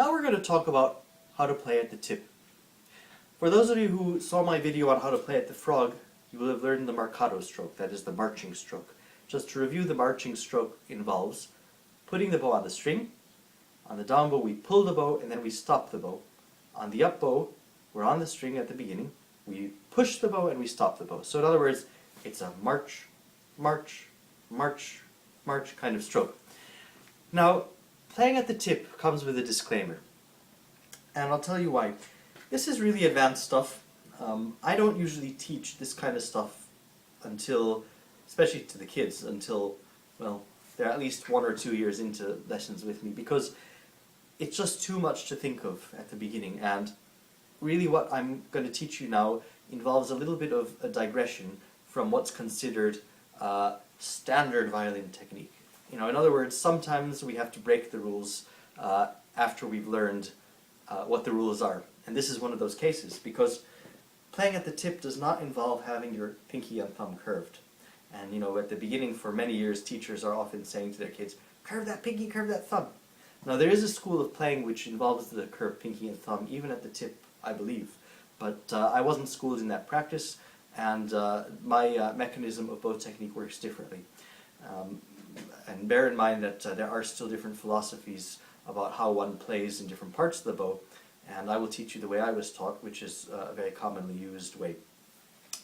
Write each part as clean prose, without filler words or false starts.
Now we're going to talk about how to play at the tip. For those of you who saw my video on how to play at the frog, you will have learned the marcato stroke, that is the marching stroke. Just to review, the marching stroke involves putting the bow on the string. On the down bow we pull the bow and then we stop the bow. On the up bow, we're on the string at the beginning, we push the bow and we stop the bow. So in other words, it's a march, march, march, march kind of stroke. Now, playing at the tip comes with a disclaimer, and I'll tell you why. This is really advanced stuff. I don't usually teach this kind of stuff until, especially to the kids, until, well, they're at least 1 or 2 years into lessons with me, because it's just too much to think of at the beginning, and really what I'm going to teach you now involves a little bit of a digression from what's considered standard violin technique. You know, in other words, sometimes we have to break the rules after we've learned what the rules are. And this is one of those cases, because playing at the tip does not involve having your pinky and thumb curved. And you know, at the beginning for many years, teachers are often saying to their kids, curve that pinky, curve that thumb. Now there is a school of playing which involves the curved pinky and thumb, even at the tip, I believe. But I wasn't schooled in that practice, and my mechanism of bow technique works differently. And bear in mind that there are still different philosophies about how one plays in different parts of the bow, and I will teach you the way I was taught, which is a very commonly used way.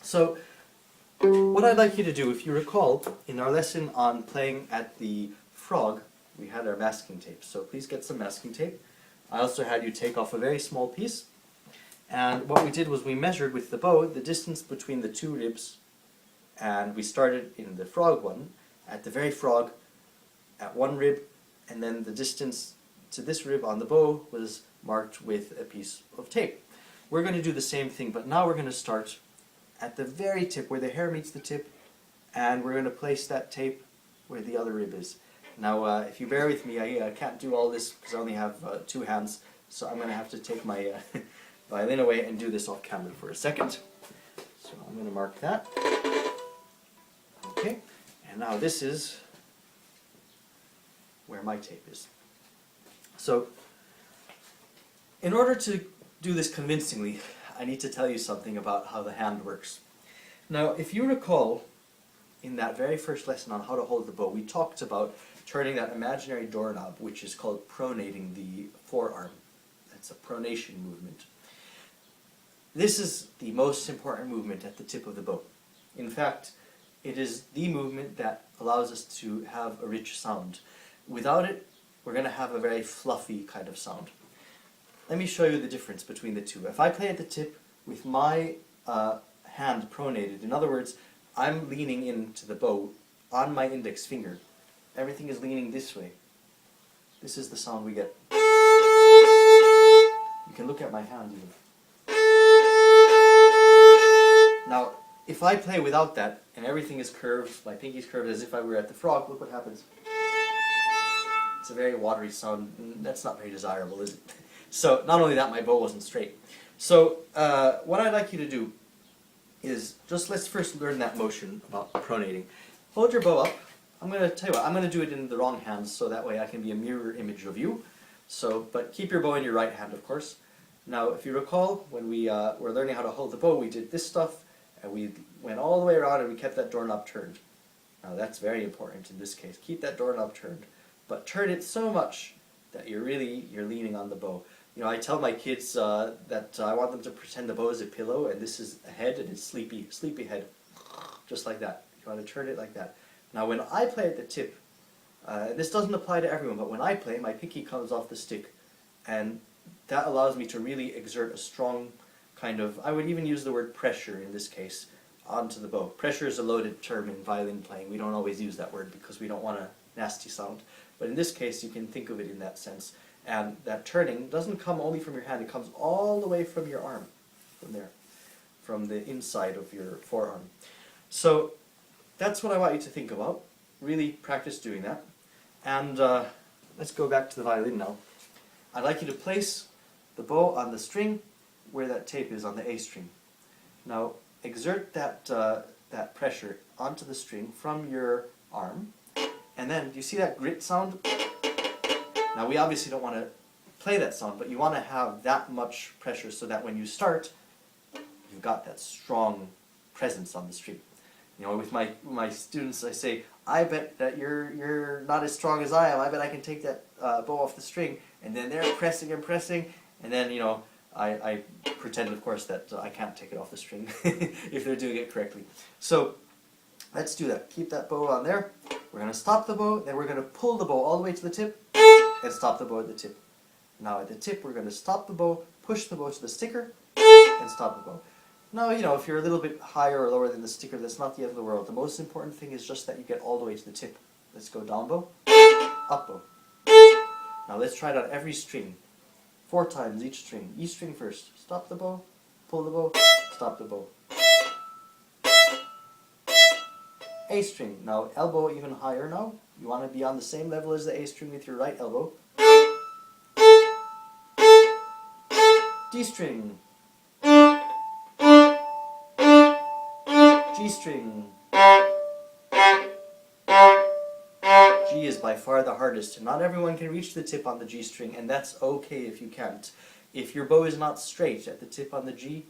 So, what I'd like you to do, if you recall, in our lesson on playing at the frog, we had our masking tape. So please get some masking tape. I also had you take off a very small piece, and what we did was we measured with the bow the distance between the two ribs, and we started in the frog one, at the very frog, at one rib, and then the distance to this rib on the bow was marked with a piece of tape. We're going to do the same thing, but now we're going to start at the very tip where the hair meets the tip, and we're going to place that tape where the other rib is. Now if you bear with me, I can't do all this because I only have 2 hands, so I'm going to have to take my violin away and do this off camera for a second. So I'm going to mark that. Okay, and now this is where my tape is. So, in order to do this convincingly, I need to tell you something about how the hand works. Now, if you recall, in that very first lesson on how to hold the bow, we talked about turning that imaginary doorknob, which is called pronating the forearm. That's a pronation movement. This is the most important movement at the tip of the bow. In fact, it is the movement that allows us to have a rich sound. Without it, we're going to have a very fluffy kind of sound. Let me show you the difference between the two. If I play at the tip with my hand pronated, in other words, I'm leaning into the bow on my index finger. Everything is leaning this way. This is the sound we get. You can look at my hand even. Now, if I play without that, and everything is curved, my pinky's curved as if I were at the frog, look what happens. It's a very watery sound, and that's not very desirable, is it? So, not only that, my bow wasn't straight. So, what I'd like you to do is, let's first learn that motion about pronating. Hold your bow up. I'm going to tell you what, I'm going to do it in the wrong hand, so that way I can be a mirror image of you. So, but keep your bow in your right hand, of course. Now, if you recall, when we were learning how to hold the bow, we did this stuff, and we went all the way around and we kept that doorknob turned. Now, that's very important in this case. Keep that doorknob turned. But turn it so much that you're leaning on the bow. You know, I tell my kids that I want them to pretend the bow is a pillow, and this is a head, and it's sleepy head. Just like that. You want to turn it like that. Now when I play at the tip, this doesn't apply to everyone, but when I play, my pinky comes off the stick, and that allows me to really exert a strong kind of, I would even use the word pressure in this case, onto the bow. Pressure is a loaded term in violin playing. We don't always use that word because we don't want a nasty sound. But in this case, you can think of it in that sense. And that turning doesn't come only from your hand, it comes all the way from your arm, from there, from the inside of your forearm. So that's what I want you to think about. Really practice doing that. And let's go back to the violin now. I'd like you to place the bow on the string where that tape is on the A string. Now exert that, that pressure onto the string from your arm. And then, do you see that grit sound? Now we obviously don't want to play that song, but you want to have that much pressure so that when you start, you've got that strong presence on the string. You know, with my students, I say, I bet that you're not as strong as I am. I bet I can take that bow off the string, and then they're pressing and pressing, and then you know I pretend, of course, that I can't take it off the string if they're doing it correctly. So let's do that. Keep that bow on there. We're going to stop the bow, then we're going to pull the bow all the way to the tip, and stop the bow at the tip. Now at the tip, we're going to stop the bow, push the bow to the sticker, and stop the bow. Now, you know, if you're a little bit higher or lower than the sticker, that's not the end of the world. The most important thing is just that you get all the way to the tip. Let's go down bow, up bow. Now let's try it on every string. 4 times each string. Each string first. Stop the bow, pull the bow, stop the bow. A string. Now elbow even higher now. You want to be on the same level as the A string with your right elbow. D string. G string. G is by far the hardest. Not everyone can reach the tip on the G string, and that's okay if you can't. If your bow is not straight at the tip on the G,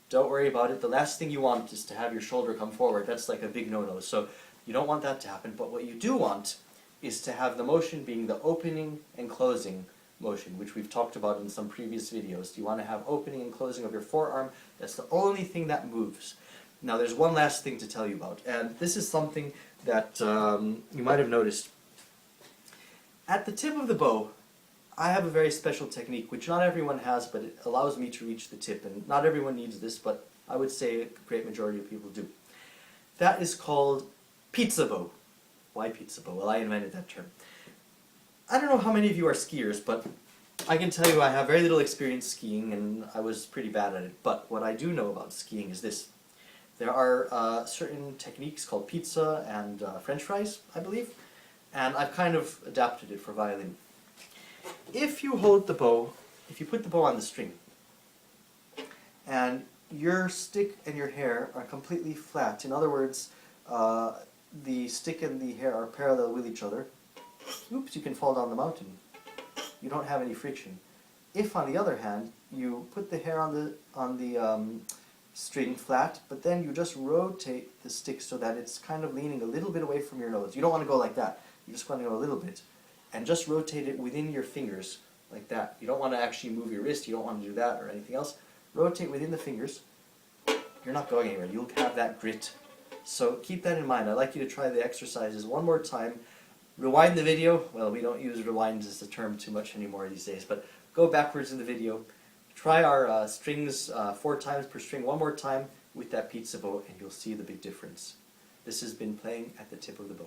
don't worry about it. The last thing you want is to have your shoulder come forward. That's like a big no-no. So you don't want that to happen. But what you do want is to have the motion being the opening and closing motion, which we've talked about in some previous videos. You want to have opening and closing of your forearm. That's the only thing that moves. Now there's one last thing to tell you about, and this is something that you might have noticed. At the tip of the bow, I have a very special technique, which not everyone has, but it allows me to reach the tip, and not everyone needs this, but I would say a great majority of people do. That is called pizza bow. Why pizza bow? Well, I invented that term. I don't know how many of you are skiers, but I can tell you I have very little experience skiing, and I was pretty bad at it. But what I do know about skiing is this. There are certain techniques called pizza and French fries, I believe, and I've kind of adapted it for violin. If you hold the bow, if you put the bow on the string, and your stick and your hair are completely flat, in other words, the stick and the hair are parallel with each other, oops, you can fall down the mountain. You don't have any friction. If, on the other hand, you put the hair on the string flat, but then you just rotate the stick so that it's kind of leaning a little bit away from your nose. You don't want to go like that. You just want to go a little bit. And just rotate it within your fingers, like that. You don't want to actually move your wrist. You don't want to do that or anything else. Rotate within the fingers. You're not going anywhere. You'll have that grit. So keep that in mind. I'd like you to try the exercises one more time. Rewind the video. Well, we don't use rewind as a term too much anymore these days, but go backwards in the video. Try our strings 4 times per string one more time with that pizza bow, and you'll see the big difference. This has been Playing at the Tip of the Bow.